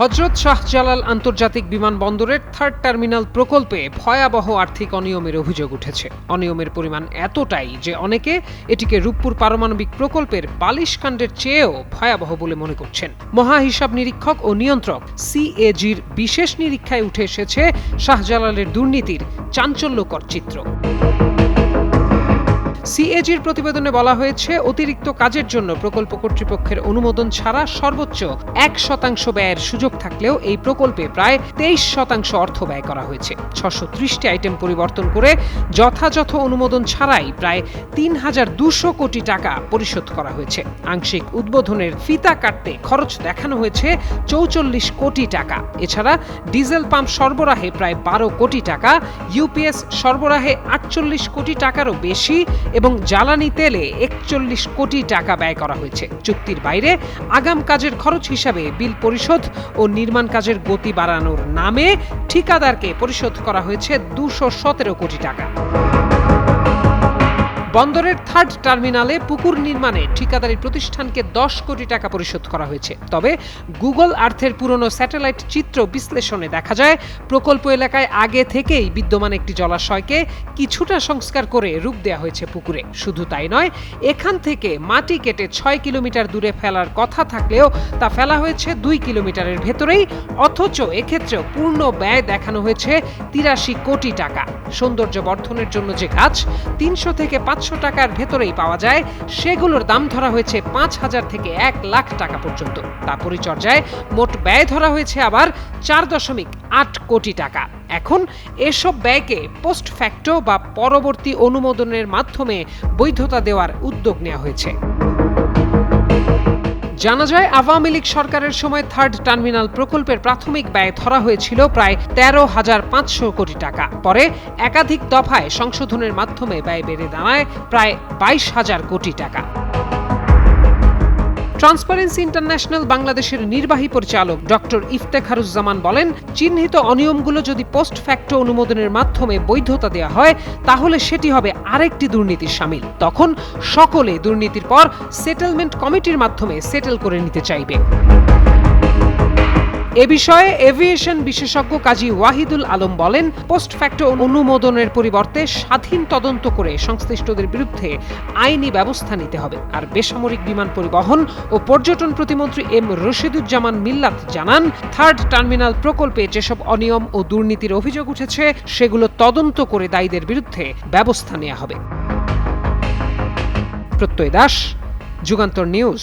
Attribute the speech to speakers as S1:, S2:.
S1: হযরত শাহজালাল আন্তর্জাতিক বিমানবন্দরের third terminal প্রকল্পে ভয়াবহ আর্থিক অনিয়মের অভিযোগ উঠেছে। অনিয়মের পরিমাণ এতটাই যে অনেকে এটিকে রূপপুর পারমাণবিক প্রকল্পের বালিশকাণ্ডের চেয়েও ভয়াবহ বলে মনে করছেন। মহা হিসাব নিরীক্ষক ও নিয়ন্ত্রক সিএজির বিশেষ নিরীক্ষায় উঠে এসেছে শাহজালালের দুর্নীতির চাঞ্চল্যকর চিত্র। সিএজির প্রতিবেদনে বলা হয়েছে, অতিরিক্ত কাজের জন্য প্রকল্প কর্তৃপক্ষের অনুমোদন ছাড়া সর্বোচ্চ 1% ব্যয়ের সুযোগ থাকলেও এই প্রকল্পে প্রায় 23% অর্থ ব্যয় করা হয়েছে। 630টি আইটেম পরিবর্তন করে যথাযথ অনুমোদন ছাড়াই প্রায় 3200 কোটি টাকা পরিশোধ করা হয়েছে। আংশিক উদ্বোধনের ফিতা কাটতে খরচ দেখানো হয়েছে 44 কোটি টাকা। এছাড়া ডিজেল পাম্প সরবরাহে প্রায় 12 কোটি টাকা, ইউপিএস সরবরাহে 48 কোটি টাকারও বেশি এবং জ্বালানি তেলে 41 কোটি টাকা ব্যয় করা হয়েছে। চুক্তির বাইরে আগাম কাজের খরচ হিসাবে বিল পরিশোধ ও নির্মাণ কাজের গতি বাড়ানোর নামে ঠিকাদারকে পরিশোধ করা হয়েছে 217 কোটি টাকা। বন্দরের থার্ড টার্মিনালে পুকুর নির্মাণে ঠিকাদারি প্রতিষ্ঠানকে 10 কোটি টাকা পরিশোধ করা হয়েছে। তবে গুগল আর্থের পুরনো স্যাটেলাইট চিত্র বিশ্লেষণে দেখা যায়, প্রকল্প এলাকায় আগে থেকেই বিদ্যমান একটি জলাশয়কে কিছুটা সংস্কার করে রূপ দেওয়া হয়েছে পুকুরে। শুধু তাই নয়, এখান থেকে মাটি কেটে 6 কিলোমিটার দূরে ফেলার কথা থাকলেও তা ফেলা হয়েছে 2 কিলোমিটারের ভেতরেই, অথচ এক্ষেত্রেও পূর্ণ ব্যয় দেখানো হয়েছে 83 কোটি টাকা। সৌন্দর্য বর্ধনের জন্য যে গাছ 300 থেকে 500 টাকার ভেতরেই পাওয়া যায়, সেগুলোর দাম ধরা হয়েছে 5,000 থেকে 1 লাখ টাকা পর্যন্ত। তা পরিচর্যায় মোট ব্যয় ধরা হয়েছে আবার 4.8 কোটি টাকা। এখন এসব ব্যয়কে পোস্ট ফ্যাক্টো বা পরবর্তী অনুমোদনের মাধ্যমে বৈধতা দেওয়ার উদ্যোগ নেওয়া হয়েছে। জানা যায়, আওয়ামী লীগ সরকারের সময় থার্ড টার্মিনাল প্রকল্পের প্রাথমিক ব্যয় ধরা হয়েছিল প্রায় 13,500 কোটি টাকা। পরে একাধিক দফায় সংশোধনের মাধ্যমে ব্যয় বেড়ে দাঁড়ায় প্রায় 22,000 কোটি টাকা। ট্রান্সপারেন্সি ইন্টারন্যাশনাল বাংলাদেশের নির্বাহী পরিচালক ডক্টর ইফতেখারুজ্জামান বলেন, চিহ্নিত অনিয়মগুলো যদি পোস্ট ফ্যাক্টো অনুমোদনের মাধ্যমে বৈধতা দেওয়া হয়, তাহলে সেটি হবে আরেকটি দুর্নীতির শামিল। তখন সকলে দুর্নীতির পর সেটেলমেন্ট কমিটির মাধ্যমে সেটেল করে নিতে চাইবে। এ বিষয়ে এভিয়েশন বিশেষজ্ঞ কাজী ওয়াহিদুল আলম বলেন, পোস্ট ফ্যাক্টো অনুমোদনের পরিবর্তে স্বাধীন তদন্ত করে সংশ্লিষ্টদের বিরুদ্ধে আইনি ব্যবস্থা নিতে হবে। আর বেসামরিক বিমান পরিবহন ও পর্যটন প্রতিমন্ত্রী এম রশিদুজ্জামান মিল্লাত জানান, থার্ড টার্মিনাল প্রকল্পে যেসব অনিয়ম ও দুর্নীতির অভিযোগ উঠেছে, সেগুলো তদন্ত করে দায়ীদের বিরুদ্ধে ব্যবস্থা নেওয়া হবে। প্রত্যয় দাস, যুগান্তর নিউজ।